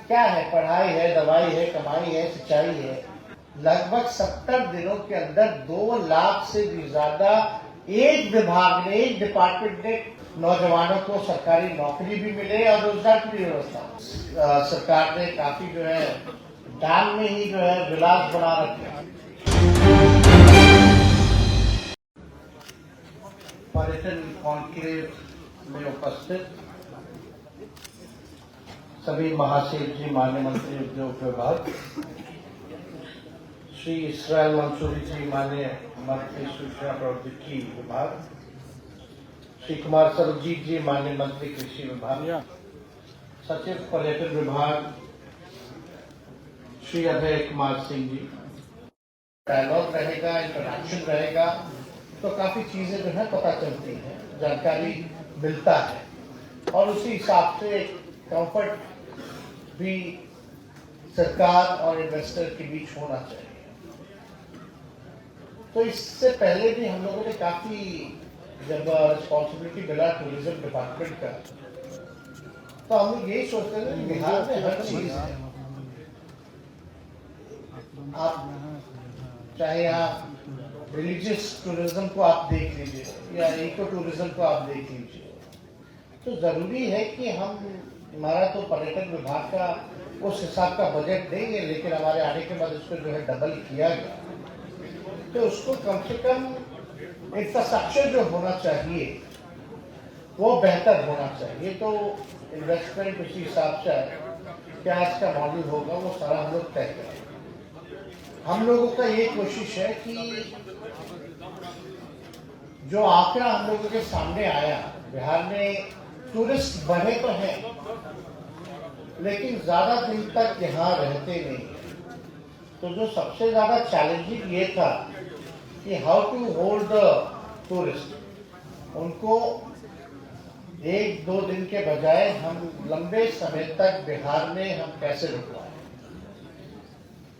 क्या है, पढ़ाई है, दवाई है, कमाई है, सिंचाई है। लगभग 70 दिनों के अंदर 2 लाख से भी ज्यादा एक विभाग ने, एक डिपार्टमेंट ने नौजवानों को सरकारी नौकरी भी मिले और रोजगार की भी व्यवस्था। सरकार ने काफी जो है दान में ही जो है विलास बना रखे। पर्यटन कॉन्क्लेव में उपस्थित सभी महासचिव जी, माननीय मंत्री उद्योग विभाग, श्री इसराइल मंसूरी जी, माननीय मंत्री सूचना प्रौद्योगिकी विभाग, श्री कुमार सर्वजीत जी, माननीय मंत्री कृषि विभाग, सचिव पर्यटन विभाग श्री अभय कुमार सिंह जी। डायलॉग रहेगा, इंटरैक्शन रहेगा, तो काफी चीजें जो है पता चलती हैं, जानकारी मिलता है और उसी हिसाब से कंफर्ट भी सरकार और इन्वेस्टर के बीच होना चाहिए। तो इससे पहले भी हम लोगों ने काफी, जब रिस्पॉन्सिबिलिटी मिला टूरिज्म डिपार्टमेंट का, तो हम लोग यही सोचते थे कि बिहार में हर चीज है। आप चाहे यहाँ रिलीजियस टूरिज्म को आप देख लीजिए या इको टूरिज्म को आप देख लीजिए, तो जरूरी है कि हमारा तो पर्यटन विभाग का उस हिसाब का बजट नहीं है, लेकिन हमारे आने के बाद उसको जो है डबल किया गया, तो उसको कम से कम इंफ्रास्ट्रक्चर जो होना चाहिए वो बेहतर होना चाहिए। तो इन्वेस्टमेंट उसी हिसाब से क्या इसका मॉडल होगा वो सारा हम लोग तय करें। हम लोगों का ये कोशिश है कि जो आंकड़ा हम लोगों के सामने आया, बिहार में टूरिस्ट बढ़े तो हैं, लेकिन ज्यादा दिन तक यहाँ रहते नहीं। तो जो सबसे ज्यादा चैलेंजिंग ये था कि how to hold the tourist, उनको 1-2 दिन के बजाय हम लंबे समय तक बिहार में हम कैसे रुकवाएं।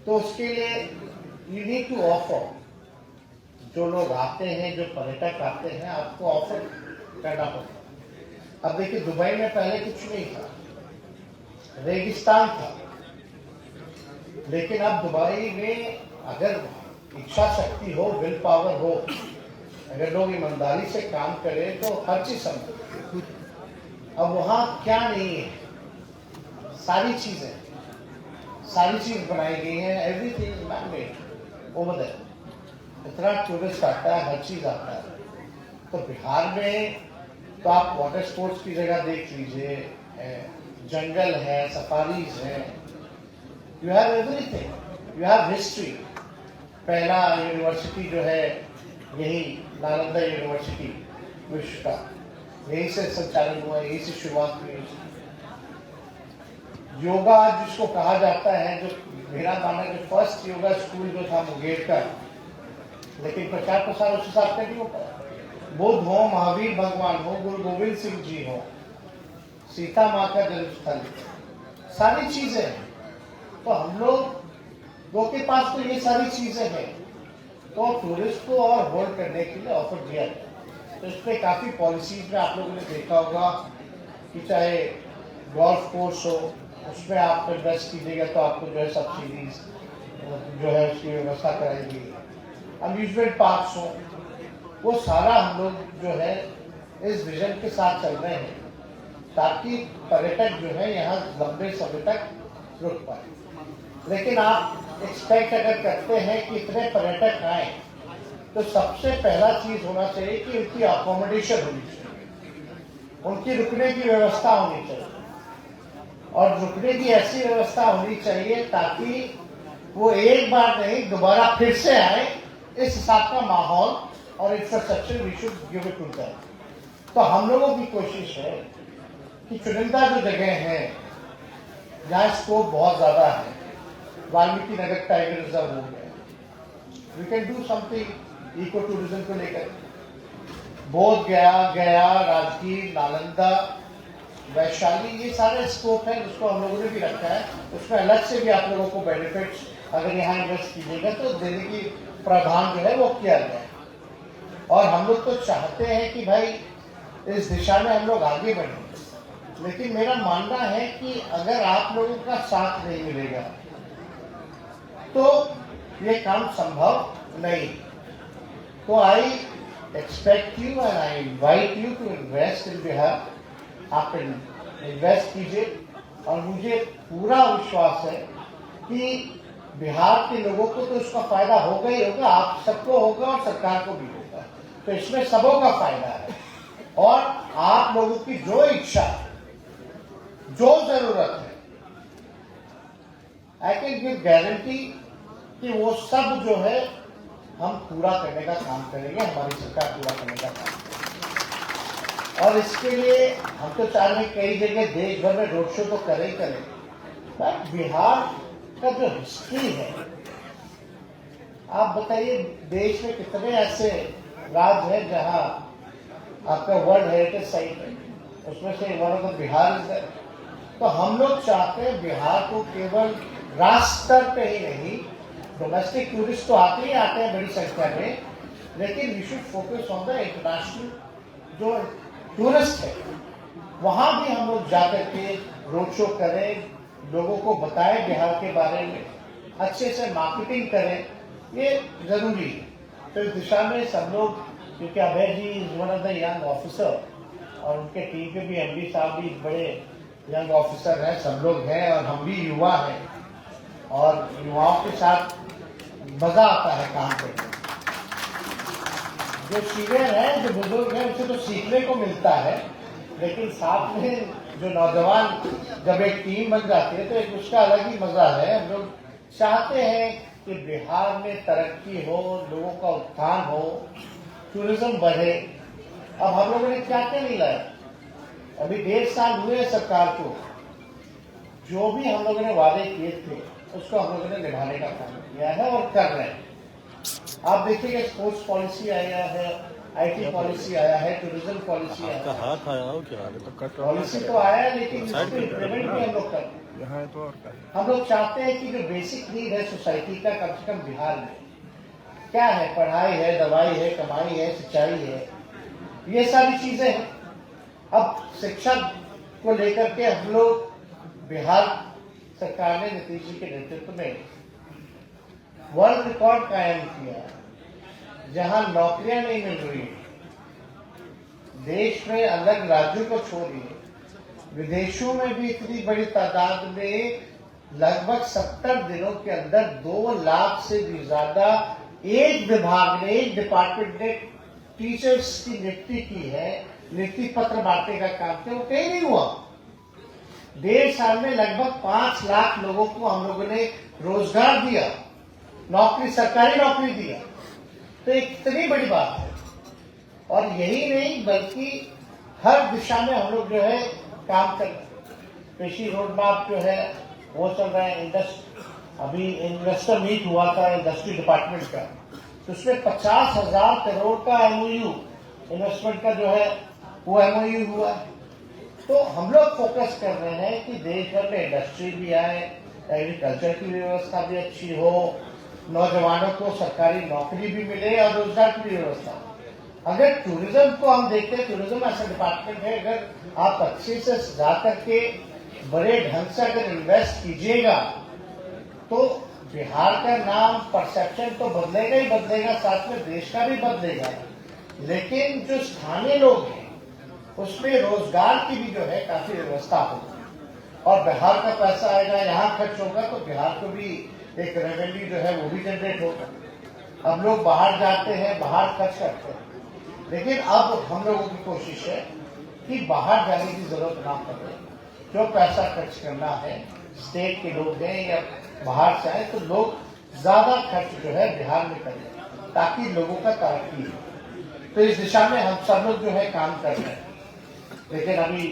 तो उसके लिए यू नीड टू ऑफर, जो लोग आते हैं, जो पर्यटक आते हैं, आपको ऑफर करना पड़ता है। अब देखिए, दुबई में पहले कुछ नहीं था, रेगिस्तान था, लेकिन अब दुबई में अगर इच्छा शक्ति हो, विल पावर हो, अगर लोग ईमानदारी से काम करें तो हर चीज संभव। अब वहां क्या नहीं है, सारी चीज बनाई गई है, everything is man made over there. इतना टूरिस्ट आता है, हर चीज आता है। तो बिहार में तो आप वाटर स्पोर्ट्स की जगह देख लीजिए, जंगल है, सफारीज है, you have everything, you have history. पहला यूनिवर्सिटी जो है यही नालंदा यूनिवर्सिटी विश्व का, यहीं से संचालन हुआ, यहीं से शुरुआत हुई। योगा जिसको कहा जाता है, जो मेरा मानना है कि फर्स्ट योगा स्कूल जो था मुंगेर का, लेकिन प्रचार प्रसार उस हिसाब से नहीं हो पाया। बुद्ध हो, महावीर भगवान हो, गुरु गोविंद सिंह जी हो, सीता माँ का जन्मस्थल, सारी चीजें हैं। तो हम लोग के पास तो ये सारी चीजें हैं, तो टूरिस्ट को और होल्ड करने के लिए ऑफर दिया जाए। तो इसमें काफी पॉलिसीज में आप लोगों ने देखा होगा कि चाहे गोल्फ कोर्स हो, उसमें आप इन्वेस्ट कीजिएगा तो आपको जो है सब्सिडीज जो है उसकी व्यवस्था कराएगी। अम्यूजमेंट पार्क्स हो, वो सारा हम लोग जो है इस विजन के साथ चल रहे हैं, ताकि पर्यटक जो है यहाँ लंबे समय तक रुक पाए। लेकिन आप एक्सपेक्ट अगर करते हैं कि इतने पर्यटक आए, तो सबसे पहला चीज होना चाहिए कि उनकी अकोमोडेशन होनी चाहिए, उनकी रुकने की व्यवस्था होनी चाहिए, और रुकने की ऐसी व्यवस्था होनी चाहिए ताकि वो एक बार नहीं दोबारा फिर से आए। इस हिसाब का माहौल और infrastructure we should give it to them. तो हम लोगों की कोशिश है कि चुनिंदा जो जगह है जहाँ स्कोप बहुत ज्यादा है, वाल्मीकि नगर टाइगर रिजर्व हो गया, we can do something eco tourism को लेकर। बोध गया, राजगीर, नालंदा, वैशाली, ये सारे स्कोप है जिसको हम लोगों ने भी रखा है। उसमें अलग से भी आप लोगों को बेनिफिट्स अगर यहाँ इन्वेस्ट कीजिएगा तो देने की प्रावधान जो है वो किया गया है। और हम लोग तो चाहते हैं कि भाई इस दिशा में हम लोग आगे बढ़ें। लेकिन मेरा मानना है कि अगर आप लोगों का साथ नहीं मिलेगा तो ये काम संभव नहीं। तो I expect you and I invite you to invest in Bihar. आप इन्वेस्ट कीजिए और मुझे पूरा विश्वास है कि बिहार के लोगों को तो इसका फायदा होगा ही होगा, आप सबको होगा और सरकार को भी होगा। तो इसमें सबों का फायदा है और आप लोगों की जो इच्छा, जो जरूरत है, आई कैन गिव गारंटी कि वो सब जो है हम पूरा करने का काम करेंगे, हमारी सरकार पूरा करने का काम करेगी। और इसके लिए हम तो चाह रहे हैं कई जगह देश भर में रोड शो तो करें ही करें, बट बिहार का जो हिस्ट्री है, आप बताइए देश में कितने ऐसे राज्य हैं जहां आपका वर्ल्ड हेरिटेज साइट है, उसमें से वन ऑफ द बिहार है। तो हम लोग चाहते हैं बिहार को केवल राष्ट्र स्तर पे ही नहीं, डोमेस्टिक टूरिस्ट तो आते ही आते हैं बड़ी संख्या में, लेकिन we should focus on the international जो टूरिस्ट है, वहां भी हम लोग जाकर के रोड शो करें, लोगों को बताएं बिहार के बारे में, अच्छे से मार्केटिंग करें, ये जरूरी है। तो इस दिशा में सब लोग, क्योंकि Abhay ji is one of the young officer और उनके टीम के भी एमडी साहब भी बड़े यंग ऑफिसर हैं, सब लोग हैं और हम भी युवा हैं और युवाओं के साथ मजा आता है काम करने। जो सीनियर है, जो बुजुर्ग है, उनसे तो सीखने को मिलता है, लेकिन साथ में जो नौजवान जब एक टीम बन जाती है तो एक उसका अलग ही मजा है। हम लोग चाहते हैं कि बिहार में तरक्की हो, लोगों का उत्थान हो, टूरिज्म बढ़े। अब हम लोगों ने क्या क्या नहीं लाया, अभी 1.5 साल हुए सरकार को, जो भी हम लोगों ने वादे किए थे उसको हम लोगों ने निभाने का काम किया है और कर रहे हैं। आप देखिएगा स्पोर्ट्स पॉलिसी आया है, आईटी पॉलिसी आया है, टूरिज्म पॉलिसी आया है, हाथ आया हो क्या? पॉलिसी तो आया है, लेकिन इसको इम्प्लीमेंट भी हम लोग कर रहे हैं। हम लोग चाहते हैं कि जो बेसिक नीड है सोसाइटी का, कम से कम बिहार में क्या है, पढ़ाई है, दवाई है, कमाई है, सिंचाई है, ये सारी चीजें हैं। अब शिक्षा को लेकर के हम लोग, बिहार सरकार ने नीतीश जी के नेतृत्व में वर्ल्ड रिकॉर्ड कायम किया, जहां नौकरियां नहीं मिल रही, देश में अलग राज्यों को छोड़िए, विदेशों में भी इतनी बड़ी तादाद में लगभग 70 दिनों के अंदर 2 लाख से भी ज्यादा एक विभाग ने, एक डिपार्टमेंट ने टीचर्स की नियुक्ति की है, नियुक्ति पत्र बांटने का काम किया, वो कहीं नहीं हुआ। 1.5 साल में लगभग 5 लाख लोगों को हम लोगों ने रोजगार दिया, नौकरी, सरकारी नौकरी दिया। तो एक इतनी बड़ी बात है। और यही नहीं बल्कि हर दिशा में हम लोग जो है काम कर रहे हैं। कृषि रोड मैप जो है वो चल रहा है, अभी इन्वेस्टर मीट हुआ था इंडस्ट्री डिपार्टमेंट का, तो उसमें 50,000 करोड़ का एमओयू इन्वेस्टमेंट का जो है वो एमओयू हुआ है। तो हम लोग फोकस कर रहे हैं कि देश भर में इंडस्ट्री भी आए, एग्रीकल्चर की व्यवस्था भी अच्छी हो, नौजवानों को सरकारी नौकरी भी मिले और रोजगार की भी व्यवस्था। अगर टूरिज्म को हम देखते हैं, टूरिज्म ऐसा डिपार्टमेंट है, अगर आप अच्छे से जा करके बड़े ढंग से अगर इन्वेस्ट कीजिएगा तो बिहार का नाम, परसेप्शन तो बदलेगा ही बदलेगा, साथ में देश का भी बदलेगा। लेकिन जो स्थानीय लोग हैं उसमें रोजगार की भी जो है काफी व्यवस्था होगी और बिहार का पैसा आएगा, यहाँ खर्च होगा तो बिहार को भी एक रेवेन्यू जो है वो भी जनरेट होगा। अब लोग बाहर जाते हैं, बाहर खर्च करते हैं, लेकिन अब हम लोगों की कोशिश है कि बाहर जाने की जरूरत ना पड़े। जो पैसा खर्च करना है, स्टेट के लोग हैं या बाहर से आए, तो लोग ज्यादा खर्च जो है बिहार में करें ताकि लोगों का तरक्की हो। तो इस दिशा में हम सब लोग जो है काम कर रहे हैं। लेकिन अभी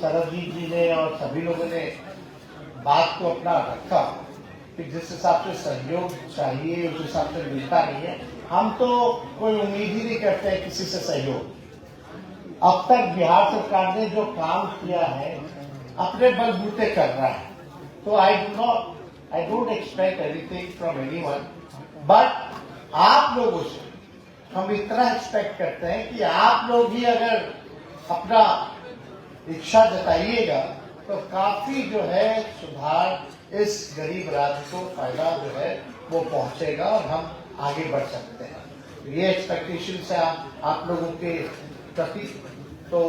सरबजीत जी ने और सभी लोगों ने बात को अपना रखा कि जिस हिसाब से सहयोग चाहिए उस हिसाब से मिलता नहीं है। हम तो कोई उम्मीद ही नहीं करते हैं किसी से सहयोग। अब तक बिहार सरकार ने जो काम किया है अपने बलबूते कर रहा है, तो I don't expect anything from anyone, but आप लोगों से हम इतना एक्सपेक्ट करते हैं कि आप लोग ही अगर अपना इच्छा जताइएगा तो काफी जो है सुधार इस गरीब राज्य को फायदा जो है वो पहुंचेगा और हम आगे बढ़ सकते हैं। ये एक्सपेक्टेशन से आप लोगों के प्रति तो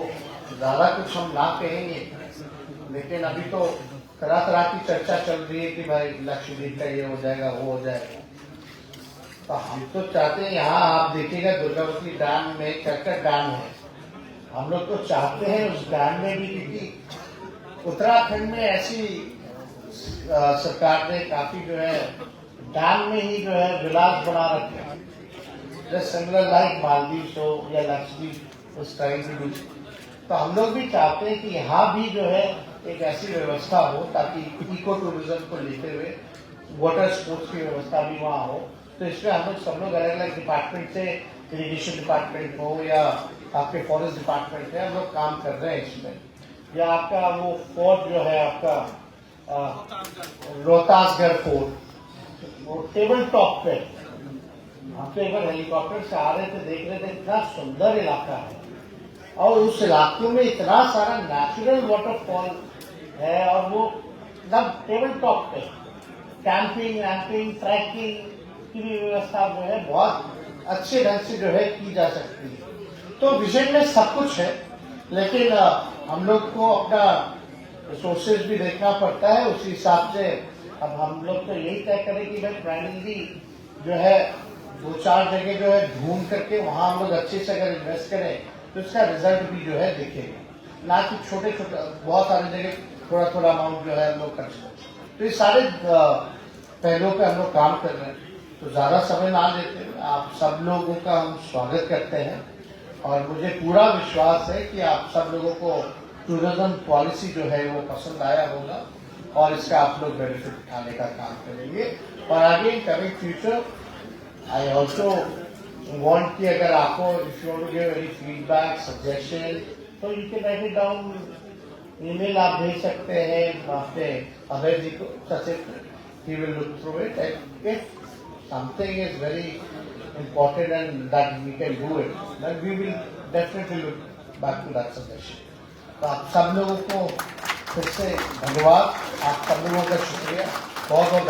ज्यादा कुछ हम ना कहेंगे, लेकिन अभी तो तरह तरह की चर्चा चल रही है कि भाई लक्षद्वीप का ये हो जाएगा वो हो जाएगा। तो हम तो चाहते हैं, यहाँ आप देखिएगा दुर्गावती डैम में चक्कर डैम है, हम लोग तो चाहते हैं उस डैम में भी, क्योंकि उत्तराखंड में ऐसी सरकार ने काफी जो है डैम में ही जो है विलास बना रखे हैं, जस्ट सिमिलर लाइक मालदीव हो या लक्षद्वीप उस टाइम की भी। तो हम लोग भी चाहते हैं कि यहाँ भी जो है एक ऐसी व्यवस्था हो ताकि इको टूरिज्म को लेते हुए वाटर स्पोर्ट्स की व्यवस्था भी वहाँ हो। तो इसमें हम लोग सब लोग अलग अलग डिपार्टमेंट से, इरिगेशन डिपार्टमेंट हो या आपके फॉरेस्ट डिपार्टमेंट से हम लोग काम कर रहे हैं इसमें। या आपका वो फोर्ट जो है आपका रोहतासगढ़ फोर्ट, वो टेबल टॉप पे हम तो एक बार हेलीकॉप्टर से आ रहे थे, देख रहे थे, इतना सुंदर इलाका है और उस इलाके में इतना सारा नेचुरल वाटरफॉल है और वो मतलब टेबल टॉप पे कैंपिंग वैम्पिंग ट्रैकिंग की भी व्यवस्था जो है बहुत अच्छे ढंग से जो है की जा सकती है। तो विजन में सब कुछ है, लेकिन हम लोग को अपना रिसोर्सेज भी देखना पड़ता है। उसी हिसाब से अब हम लोग तो यही तय करें कि भाई प्राइमरी जो है 2-4 जगह जो है ढूंढ करके वहां हम लोग अच्छे से अगर इन्वेस्ट करें तो इसका रिजल्ट भी जो है दिखेगा, ना कि छोटे छोटे बहुत सारी जगह थोड़ा थोड़ा अमाउंट जो है हम लोग खर्च करें। तो ये सारे पहलुओं पे हम लोग काम कर रहे हैं। तो ज्यादा समय ना लेते हुए आप सब लोगों का हम स्वागत करते हैं और मुझे पूरा विश्वास है कि आप सब लोगों को टूरिज्म पॉलिसी जो है वो पसंद आया होगा और इसका आप लोग बेनिफिट उठाने का काम करेंगे। और आगे coming future I also want कि अगर आपको if you want to give any feedback suggestion तो you can write it down, email आप भेज सकते हैं अपने अभय जी को, सचिव, he will look through it and if something is very important and that we can do it, then we will definitely look back to that suggestion. तो आप सब लोगों को फिर से धन्यवाद, आप सब लोगों का शुक्रिया, बहुत बहुत